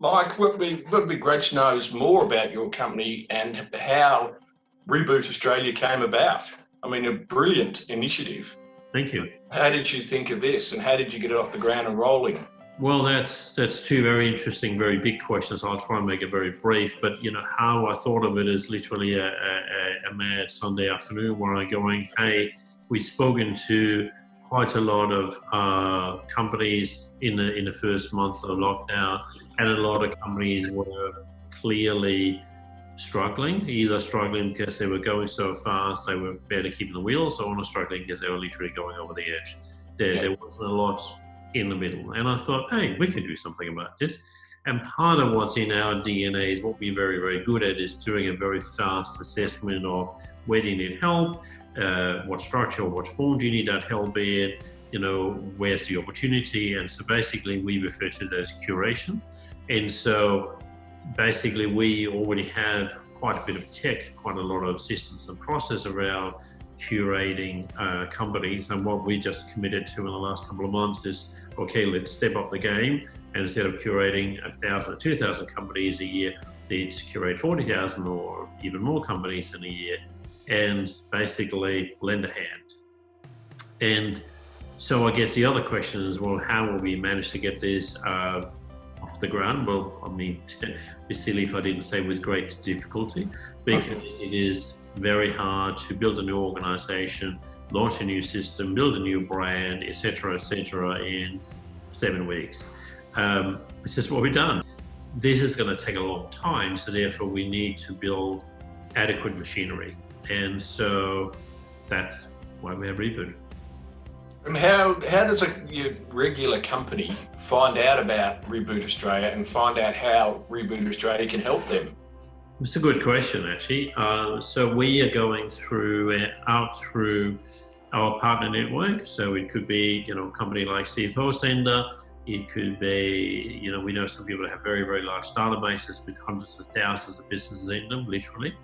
Mike, what would be great to know is more about your company and how Reboot Australia came about. I mean, a brilliant initiative. Thank you. How did you think of this, and how did you get it off the ground and rolling? Well, that's two very interesting, very big questions. I'll try and make it very brief. But how I thought of it is literally a mad Sunday afternoon where I'm going, hey, we've spoken to quite a lot of companies in the first month of lockdown, and a lot of companies were clearly struggling, either struggling because they were going so fast, they were barely keeping the wheels, or struggling because they were literally going over the edge. There wasn't a lot in the middle. And I thought, hey, we could do something about this. And part of what's in our DNA is what we're very, very good at is doing a very fast assessment of where do you need help, what structure or what form do you need that help in, where's the opportunity. And so basically we refer to that as curation. And so basically we already have quite a bit of tech, quite a lot of systems and process around curating companies. And what we just committed to in the last couple of months is, okay, let's step up the game, and instead of curating 1,000 or 2,000 companies a year, let's curate 40,000 or even more companies in a year, and basically lend a hand. And so I guess the other question is, well, how will we manage to get this off the ground? Well, I mean, it'd be silly if I didn't say with great difficulty, because it is very hard to build a new organization, launch a new system, build a new brand, etc., in 7 weeks, which is what we've done. This is going to take a long time, so therefore we need to build adequate machinery. And so that's why we have Reboot. And how does your regular company find out about Reboot Australia and find out how Reboot Australia can help them? It's a good question, actually. So we are going out through our partner network. So it could be, a company like CFO Sender. It could be, we know some people have very, very large databases with hundreds of thousands of businesses in them, literally.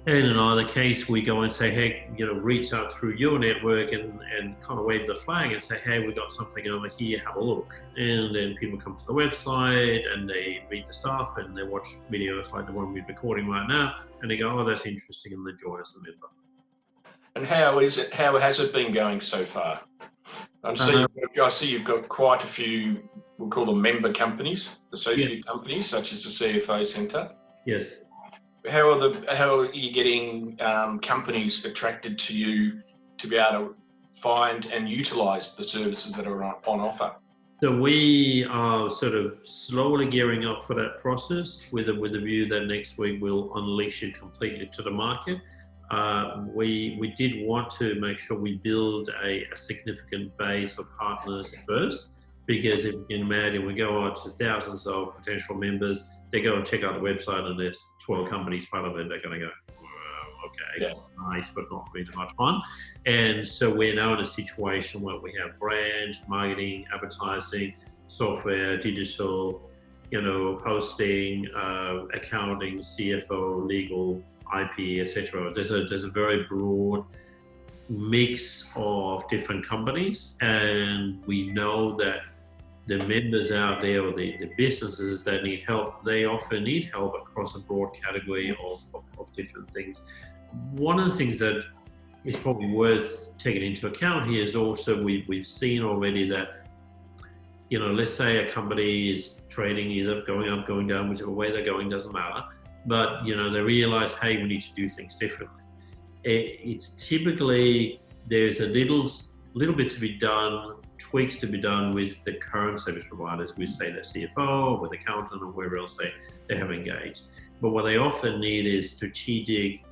And in either case, we go and say, hey, reach out through your network and kind of wave the flag and say, hey, we got something over here, have a look. And then people come to the website and they read the stuff and they watch videos like the one we're recording right now, and they go, oh, that's interesting, and they join us a member. And how has it been going so far? I see you've got quite a few, we'll call them member companies, associate companies, such as the CFO Centre. Yes. How are you getting companies attracted to you to be able to find and utilise the services that are on offer? So we are sort of slowly gearing up for that process with a view that next week we'll unleash it completely to the market. We did want to make sure we build a significant base of partners first, because if you can imagine, we go out to thousands of potential members, they go and check out the website and there's 12 companies part of it, they're going to go, okay, nice, but not really much fun. And so we're now in a situation where we have brand, marketing, advertising, software, digital, hosting, accounting, CFO, legal, IP, etc. There's a very broad mix of different companies, and we know that the members out there, or the businesses that need help, they often need help across a broad category of different things. One of the things that is probably worth taking into account here is also we've seen already that, let's say a company is trading either going up, going down, whichever way they're going, doesn't matter. But, they realize, hey, we need to do things differently. It's typically, there's a little bit to be done, tweaks to be done with the current service providers, we say the CFO, with accountant, or wherever else they have engaged. But what they often need is strategic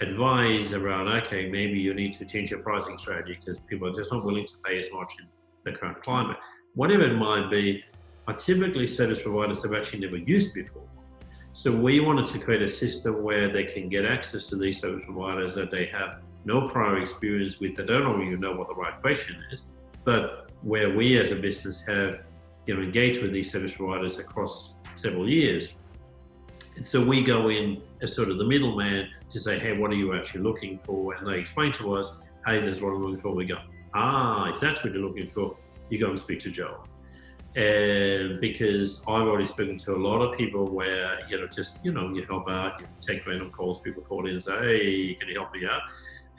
advice around, okay, maybe you need to change your pricing strategy because people are just not willing to pay as much in the current climate. Whatever it might be, are typically service providers they've actually never used before. So we wanted to create a system where they can get access to these service providers that they have no prior experience with, they don't even know what the right question is, but where we as a business have engaged with these service providers across several years. And so we go in as sort of the middleman to say, hey, what are you actually looking for? And they explain to us, hey, there's what I'm looking for. We go, if that's what you're looking for, you go and speak to Joe. And because I've already spoken to a lot of people where, you help out, you take random calls, people call in and say, hey, can you help me out?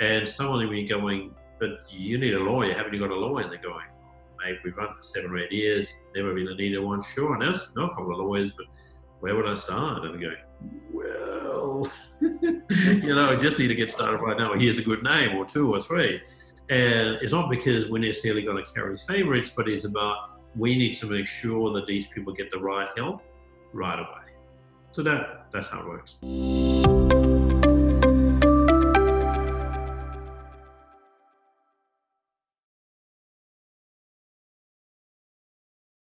And someone will be going, but you need a lawyer. Haven't you got a lawyer? And they're going, mate, we've run for 7 or 8 years, never really needed one. Sure, and there's no couple of lawyers, but where would I start? And I'm going, well, I just need to get started right now. Here's a good name, or 2 or 3. And it's not because we're necessarily going to carry favorites, but it's about we need to make sure that these people get the right help right away. So that's how it works.